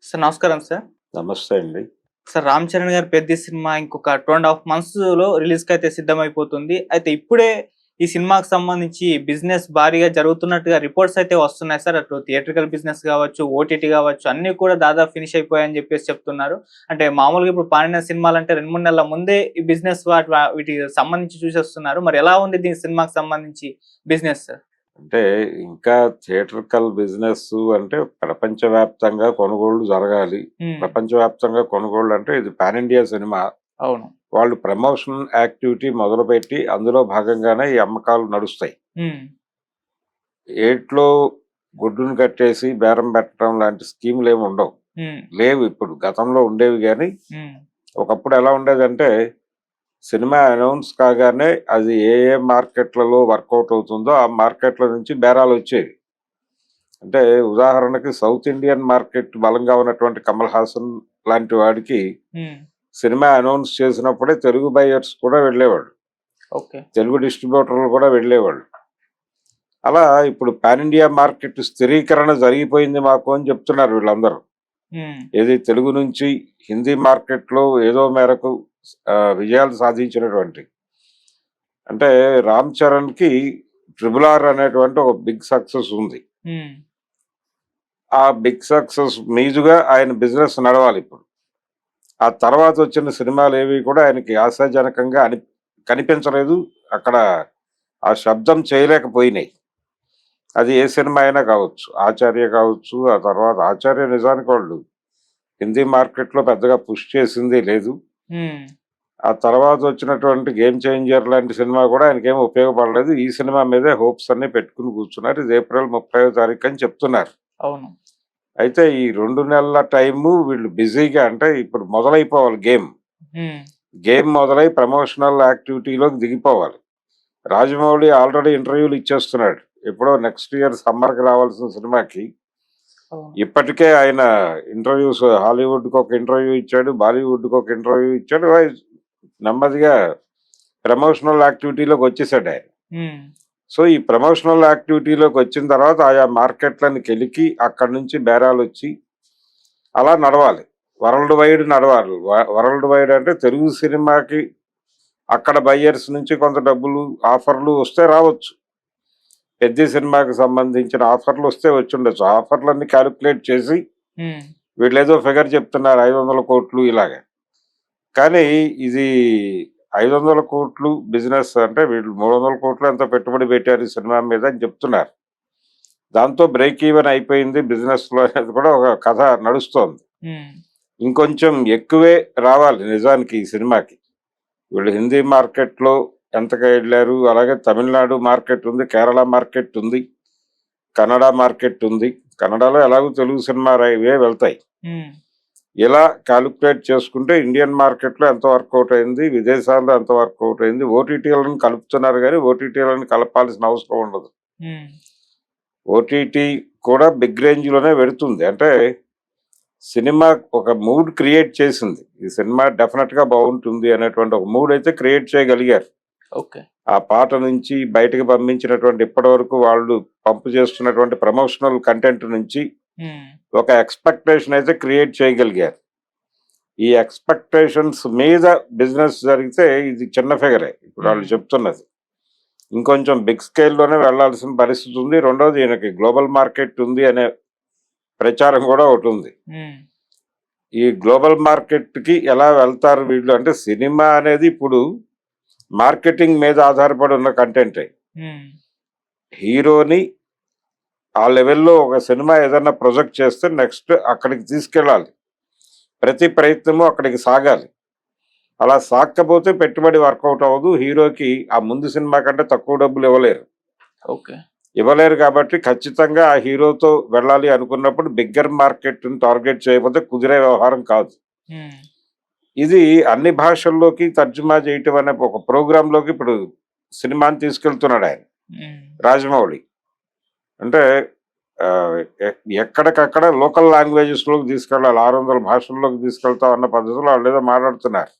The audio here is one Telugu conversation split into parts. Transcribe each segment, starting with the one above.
సార్ నమస్కారం సార్. నమస్తే అండి. సార్ 'రామ్ చరణ్' గారి 'పెద్ది' సినిమా ఇంకొక 2½ మంత్స్‌లో రిలీజ్‌కైతే సిద్ధమైపోతుంది. అయితే ఇప్పుడే ఈ సినిమాకి సంబంధించి బిజినెస్ భారీగా జరుగుతున్నట్టుగా రిపోర్ట్స్ అయితే వస్తున్నాయి సార్. అటు థియేట్రికల్ బిజినెస్ గావచ్చు, ఓటీటీ గావచ్చు అన్నీ కూడా దాదాపు ఫినిష్ అయిపోయాయని చెప్పేసి చెప్తున్నారు. అంటే మామూలుగా ఇప్పుడు పాడిన సినిమాలంటే 2, 3 నెలల ముందే ఈ బిజినెస్ వీటికి సంబంధించి చూసేస్తున్నారు. మరి ఎలా ఉంది దీని సినిమాకి సంబంధించి బిజినెస్ సార్? అంటే ఇంకా థియేట్రికల్ బిజినెస్ అంటే ప్రపంచవ్యాప్తంగా కొనుగోళ్లు జరగాలి. ప్రపంచవ్యాప్తంగా కొనుగోళ్లు అంటే ఇది పాన్ ఇండియా సినిమా. అవును. వాళ్ళు ప్రమోషన్ యాక్టివిటీ మొదలుపెట్టి అందులో భాగంగానే ఈ అమ్మకాలు నడుస్తాయి. ఏట్లో గుడ్డును కట్టేసి బేరం పెట్టడం లాంటి స్కీములు ఏమి ఉండవు. లేవు ఇప్పుడు. గతంలో ఉండేవి కానీ ఒకప్పుడు ఎలా ఉండేదంటే సినిమా అనౌన్స్ కాగానే అది ఏ ఏ మార్కెట్లలో వర్కౌట్ అవుతుందో ఆ మార్కెట్ల నుంచి బేరాలు వచ్చేవి. అంటే ఉదాహరణకి సౌత్ ఇండియన్ మార్కెట్ బలంగా ఉన్నటువంటి కమల్ హాసన్ లాంటి వాడికి సినిమా అనౌన్స్ చేసినప్పుడే తెలుగు బయర్స్ కూడా వెళ్ళేవాళ్ళు, తెలుగు డిస్ట్రిబ్యూటర్లు కూడా వెళ్ళేవాళ్ళు. అలా ఇప్పుడు పాన్ ఇండియా మార్కెట్ స్థిరీకరణ జరిగిపోయింది మాకు అని చెప్తున్నారు వీళ్ళందరూ. ఏది తెలుగు నుంచి హిందీ మార్కెట్లో ఏదో మేరకు విజయాలు సాధించినటువంటి, అంటే రామ్ చరణ్ కి RRR అనేటువంటి ఒక బిగ్ సక్సెస్ ఉంది. ఆ బిగ్ సక్సెస్ మీదుగా ఆయన బిజినెస్ నడవాలి. ఇప్పుడు ఆ తర్వాత వచ్చిన సినిమాలు ఏవి కూడా ఆయనకి ఆశాజనకంగా కనిపించలేదు. అక్కడ ఆ శబ్దం చేయలేకపోయినాయి. అది ఏ సినిమా అయినా కావచ్చు, ఆచార్య కావచ్చు. ఆ తర్వాత ఆచార్య నిజానికి వాళ్ళు హిందీ మార్కెట్లో పెద్దగా పుష్ చేసింది లేదు. ఆ తర్వాత వచ్చినటువంటి గేమ్ చేంజర్ లాంటి సినిమా కూడా ఆయనకేమీ ఉపయోగపడలేదు. ఈ సినిమా మీదే హోప్స్ అన్ని పెట్టుకుని కూర్చున్నారు. ఇది ఏప్రిల్ 30వ తారీఖు అని చెప్తున్నారు. అవును. అయితే ఈ 2 నెలల టైము వీళ్ళు బిజీగా, అంటే ఇప్పుడు మొదలైపోవాలి గేమ్ మొదలై ప్రమోషనల్ యాక్టివిటీలోకి దిగిపోవాలి. రాజమౌళి ఆల్రెడీ ఇంటర్వ్యూలు ఇచ్చేస్తున్నాడు. ఎప్పుడో నెక్స్ట్ ఇయర్ సమ్మర్కి రావాల్సిన సినిమాకి ఇప్పటికే ఆయన ఇంటర్వ్యూస్, హాలీవుడ్కి ఒక ఇంటర్వ్యూ ఇచ్చాడు, బాలీవుడ్కి ఒక ఇంటర్వ్యూ ఇచ్చాడు. నెమ్మదిగా ప్రమోషనల్ యాక్టివిటీలోకి వచ్చేసాడు ఆయన. సో ఈ ప్రమోషనల్ యాక్టివిటీలోకి వచ్చిన తర్వాత ఆయా మార్కెట్లను కెలికి అక్కడి నుంచి బేరాలు వచ్చి అలా నడవాలి. వరల్డ్ వైడ్ నడవాలి. వరల్డ్ వైడ్ అంటే తెలుగు సినిమాకి అక్కడ బయ్యర్స్ నుంచి కొంత డబ్బులు ఆఫర్లు వస్తే రావచ్చు. పెద్ద సినిమాకి సంబంధించిన ఆఫర్లు వస్తే వచ్చి ఉండొచ్చు. ఆఫర్లన్నీ క్యాలిక్యులేట్ చేసి వీళ్ళు ఏదో ఫిగర్ చెప్తున్నారు 500 కోట్లు ఇలాగే. కానీ ఇది 500 కోట్లు బిజినెస్ అంటే వీళ్ళు 300 కోట్లు ఎంత పెట్టుబడి పెట్టారు ఈ సినిమా మీద అని చెప్తున్నారు. దాంతో బ్రేక్ ఈవెన్ అయిపోయింది బిజినెస్ లో అనేది కూడా ఒక కథ నడుస్తోంది. ఇంకొంచెం ఎక్కువే రావాలి నిజానికి ఈ సినిమాకి. వీళ్ళు హిందీ మార్కెట్లో ఎంతగా వెళ్ళారు, అలాగే తమిళనాడు మార్కెట్ ఉంది, కేరళ మార్కెట్ ఉంది, కన్నడ మార్కెట్ ఉంది. కన్నడలో ఎలాగో తెలుగు సినిమా ఇవే వెళ్తాయి. ఇలా క్యాలిక్యులేట్ చేసుకుంటే ఇండియన్ మార్కెట్లో ఎంత వర్కౌట్ అయింది, విదేశాల్లో ఎంత వర్కౌట్ అయింది. ఓటీటీలను కలుపుతున్నారు కానీ ఓటీటీలను కలపాల్సిన అవసరం ఉండదు. ఓటీటీ కూడా బిగ్ రేంజ్ లోనే పెడుతుంది. అంటే సినిమా ఒక మూడ్ క్రియేట్ చేసింది. ఈ సినిమా డెఫినెట్ గా బాగుంటుంది అనేటువంటి ఒక మూడ్ అయితే క్రియేట్ చేయగలిగారు. ఆ పాట నుంచి బయటకు పంపించినటువంటి ఇప్పటి వరకు వాళ్ళు పంపు చేస్తున్నటువంటి ప్రమోషనల్ కంటెంట్ నుంచి ఒక ఎక్స్పెక్టేషన్ అయితే క్రియేట్ చేయగలిగారు. ఈ ఎక్స్పెక్టేషన్స్ మీద బిజినెస్ జరిగితే ఇది చిన్న ఫిగరే ఇప్పుడు వాళ్ళు చెప్తున్నది. ఇంకొంచెం బిగ్ స్కేల్లోనే వెళ్లాల్సిన పరిస్థితి ఉంది. రెండోది ఈయనకి గ్లోబల్ మార్కెట్ ఉంది అనే ప్రచారం కూడా ఒకటి ఉంది. ఈ గ్లోబల్ మార్కెట్ కి ఎలా వెళ్తారు వీళ్ళు అంటే సినిమా అనేది ఇప్పుడు మార్కెటింగ్ మీద ఆధారపడి ఉన్న కంటెంటే. హీరోని ఆ లెవెల్లో ఒక సినిమా ఏదైనా ప్రొజెక్ట్ చేస్తే నెక్స్ట్ అక్కడికి తీసుకెళ్ళాలి. ప్రతి ప్రయత్నము అక్కడికి సాగాలి. అలా సాగకపోతే పెట్టుబడి వర్కౌట్ అవ్వదు. హీరోకి ఆ ముందు సినిమా కంటే తక్కువ డబ్బులు ఇవ్వలేరు కాబట్టి ఖచ్చితంగా ఆ హీరోతో వెళ్ళాలి అనుకున్నప్పుడు బిగ్గర్ మార్కెట్ టార్గెట్ చేయకపోతే కుదిరే వ్యవహారం కాదు. ఇది అన్ని భాషల్లోకి తర్జుమా చేయటం అనే ఒక ప్రోగ్రామ్ లోకి ఇప్పుడు సినిమాని తీసుకెళ్తున్నాడు ఆయన రాజమౌళి. అంటే ఎక్కడికక్కడ లోకల్ లాంగ్వేజెస్ లోకి తీసుకెళ్ళాలి, 600 భాషల్లోకి తీసుకెళ్తాం అన్న పద్ధతిలో వాళ్ళు ఏదో మాట్లాడుతున్నారు.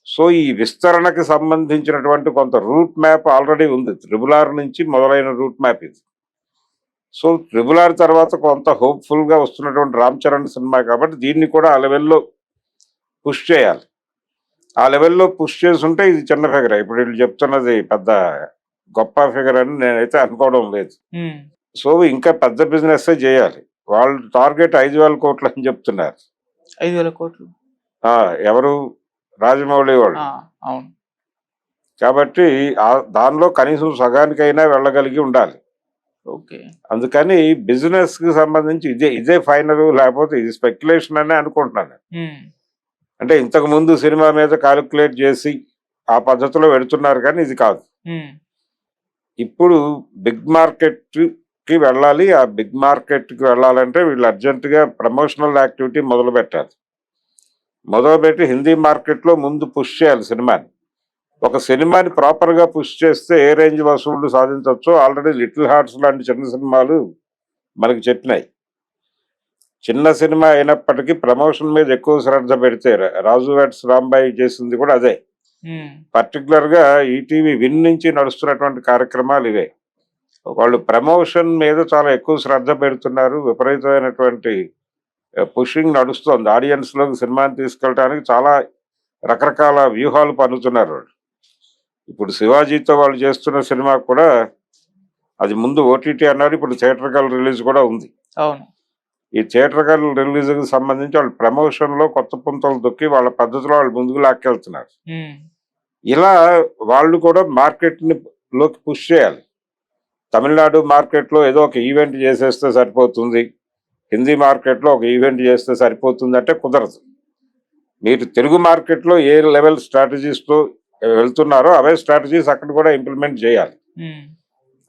సో ఈ విస్తరణకి సంబంధించినటువంటి కొంత రూట్ మ్యాప్ ఆల్రెడీ ఉంది. RRR నుంచి మొదలైన రూట్ మ్యాప్ ఇది. 2 నెలల టైం ఉంది. 2 నెలల టైంలో సో ట్రిపుల్ ఆర్ తర్వాత కొంత హోప్ఫుల్ గా వస్తున్నటువంటి రామ్ చరణ్ సినిమా కాబట్టి దీన్ని కూడా ఆ లెవెల్లో పుష్ చేయాలి. ఆ లెవెల్లో పుష్ చేస్తుంటే ఇది చిన్న ఫిగర్. ఇప్పుడు వీళ్ళు చెప్తున్నది పెద్ద గొప్ప ఫిగర్ అని నేనైతే అనుకోవడం లేదు. సో ఇంకా పెద్ద బిజినెస్ చేయాలి. వాళ్ళు టార్గెట్ 5,000 కోట్లు అని చెప్తున్నారు. 5,000 కోట్లు ఎవరు? రాజమౌళి వాళ్ళు. అవును. కాబట్టి దానిలో కనీసం సగానికైనా వెళ్ళగలిగి ఉండాలి. ఓకే. అందుకని బిజినెస్ కి సంబంధించి ఇదే ఫైనల్, లేకపోతే ఇది స్పెక్యులేషన్ అనే అనుకుంటున్నాను. అంటే ఇంతకు ముందు సినిమా మీద కాలిక్యులేట్ చేసి ఆ పద్ధతిలో పెడుతున్నారు, కానీ ఇది కాదు. ఇప్పుడు బిగ్ మార్కెట్ కి వెళ్ళాలి. ఆ బిగ్ మార్కెట్ కి వెళ్ళాలంటే వీళ్ళు అర్జెంట్ గా ప్రమోషనల్ యాక్టివిటీ మొదలు పెట్టాలి. మొదలుపెట్టి హిందీ మార్కెట్ లో ముందు పుష్ చేయాలి సినిమాని. ఒక సినిమాని ప్రాపర్ గా పుష్ చేస్తే ఏ రేంజ్ వసూళ్లు సాధించవచ్చో ఆల్రెడీ లిటిల్ హార్ట్స్ లాంటి చిన్న సినిమాలు మనకి చెప్పినాయి. చిన్న సినిమా అయినప్పటికీ ప్రమోషన్ మీద ఎక్కువ శ్రద్ధ పెడితే, రాజు వెడ్స్ రాంబాయి చేసింది కూడా అదే. పర్టికులర్ గా ఈటీవీ విన్ నుంచి నడుస్తున్నటువంటి కార్యక్రమాలు ఇవే. వాళ్ళు ప్రమోషన్ మీద చాలా ఎక్కువ శ్రద్ధ పెడుతున్నారు. విపరీతమైనటువంటి పుషింగ్ నడుస్తోంది. ఆడియన్స్ లోకి సినిమాని తీసుకెళ్ళడానికి చాలా రకరకాల వ్యూహాలు పన్నుతున్నారు వాళ్ళు. ఇప్పుడు శివాజీతో వాళ్ళు చేస్తున్న సినిమా కూడా అది ముందు ఓటీటీ అన్నారు, ఇప్పుడు థియేటర్కల్ రిలీజ్ కూడా ఉంది. అవును. ఈ థియేటర్కల్ రిలీజ్ కి సంబంధించి వాళ్ళు ప్రమోషన్ లో కొత్త పుంతలు దొక్కి వాళ్ళ పద్ధతిలో వాళ్ళు ముందుకు లాక్కెళ్తున్నారు. ఇలా వాళ్ళు కూడా మార్కెట్ ని లోకి పుష్ చేయాలి. తమిళనాడు మార్కెట్ లో ఏదో ఒక ఈవెంట్ చేసేస్తే సరిపోతుంది, హిందీ మార్కెట్ లో ఒక ఈవెంట్ చేస్తే సరిపోతుంది అంటే కుదరదు. మీరు తెలుగు మార్కెట్ లో ఏ లెవెల్ స్ట్రాటజీస్ తో వెళ్తున్నారో అవే స్ట్రాటజీస్ అక్కడ కూడా ఇంప్లిమెంట్ చేయాలి.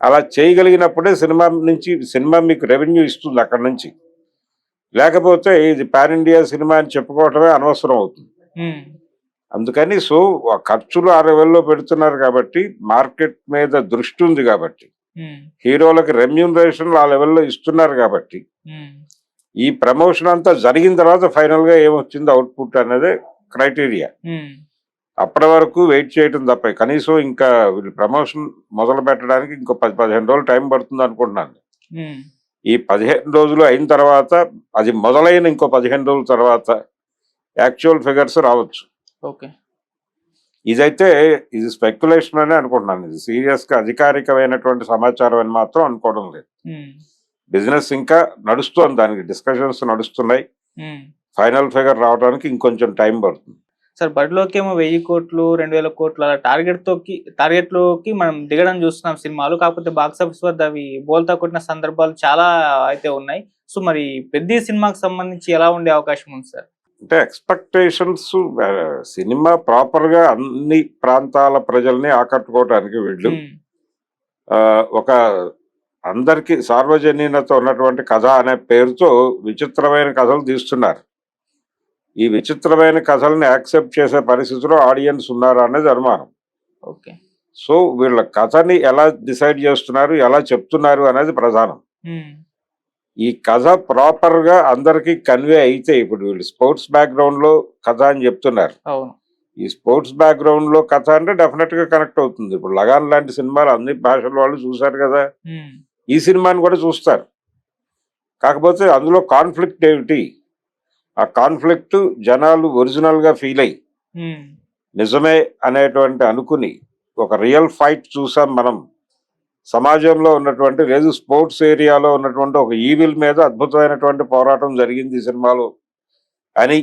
అలా చేయగలిగినప్పుడే సినిమా మీకు రెవెన్యూ ఇస్తుంది అక్కడ నుంచి. లేకపోతే ఇది పాన్ ఇండియా సినిమా అని చెప్పుకోవటమే అనవసరం అవుతుంది. అందుకని సో ఖర్చులు ఆ లెవెల్లో పెడుతున్నారు కాబట్టి, మార్కెట్ మీద దృష్టి ఉంది కాబట్టి, హీరోలకు రెమ్యూనరేషన్ ఆ లెవెల్లో ఇస్తున్నారు కాబట్టి, ఈ ప్రమోషన్ అంతా జరిగిన తర్వాత ఫైనల్ గా ఏమొచ్చింది అవుట్పుట్ అనేది క్రైటీరియా. అప్పటి వరకు వెయిట్ చేయడం తప్ప కనీసం ఇంకా వీళ్ళు ప్రమోషన్ మొదలు పెట్టడానికి ఇంకో 10-15 రోజులు టైం పడుతుంది అనుకుంటున్నాను. ఈ 15 రోజులు అయిన తర్వాత, అది మొదలైన ఇంకో 15 రోజుల తర్వాత యాక్చువల్ ఫిగర్స్ రావచ్చు. ఓకే. ఇది స్పెక్యులేషన్ అనే అనుకుంటున్నాను. ఇది సీరియస్ గా అధికారికమైనటువంటి సమాచారం అని మాత్రం అనుకోవడం లేదు. బిజినెస్ ఇంకా నడుస్తోంది, దానికి డిస్కషన్స్ నడుస్తున్నాయి. ఫైనల్ ఫిగర్ రావడానికి ఇంకొంచెం టైం పడుతుంది. సార్ బడిలోకి ఏమో 1,000 కోట్లు 2,000 కోట్లు అలా టార్గెట్ లోకి మనం దిగడం చూస్తున్నాం సినిమాలు. కాకపోతే బాక్స్ ఆఫీస్ వద్ద అవి బోల్తా కొట్టిన సందర్భాలు చాలా అయితే ఉన్నాయి. సో మరి పెద్ద సినిమాకి సంబంధించి ఎలా ఉండే అవకాశం ఉంది సార్? అంటే ఎక్స్పెక్టేషన్స్, సినిమా ప్రాపర్ గా అన్ని ప్రాంతాల ప్రజల్ని ఆకట్టుకోవడానికి వీళ్ళు ఒక అందరికి సార్వజనీనత ఉన్నటువంటి కథ అనే పేరుతో విచిత్రమైన కథలు తీస్తున్నారు. ఈ విచిత్రమైన కథల్ని యాక్సెప్ట్ చేసే పరిస్థితిలో ఆడియన్స్ ఉన్నారా అనేది అనుమానం. ఓకే. సో వీళ్ళ కథని ఎలా డిసైడ్ చేస్తున్నారు, ఎలా చెప్తున్నారు అనేది ప్రధానం. ఈ కథ ప్రాపర్ గా అందరికి కన్వే అయితే, ఇప్పుడు వీళ్ళు స్పోర్ట్స్ బ్యాక్గ్రౌండ్ లో కథ అని చెప్తున్నారు. ఈ స్పోర్ట్స్ బ్యాక్గ్రౌండ్ లో కథ అంటే డెఫినెట్ గా కనెక్ట్ అవుతుంది. ఇప్పుడు లగాన్ లాంటి సినిమాలు అన్ని భాషల వాళ్ళు చూశారు కదా, ఈ సినిమాని కూడా చూస్తారు. కాకపోతే అందులో కాన్ఫ్లిక్ట్ ఏమిటి, ఆ కాన్ఫ్లిక్ట్ జనాలు ఒరిజినల్ గా ఫీల్ అయ్యి నిజమే అనేటువంటి అనుకుని ఒక రియల్ ఫైట్ చూసాం మనం. సమాజంలో ఉన్నటువంటి లేదు స్పోర్ట్స్ ఏరియాలో ఉన్నటువంటి ఒక ఈవిల్ మీద అద్భుతమైనటువంటి పోరాటం జరిగింది ఈ సినిమాలో అని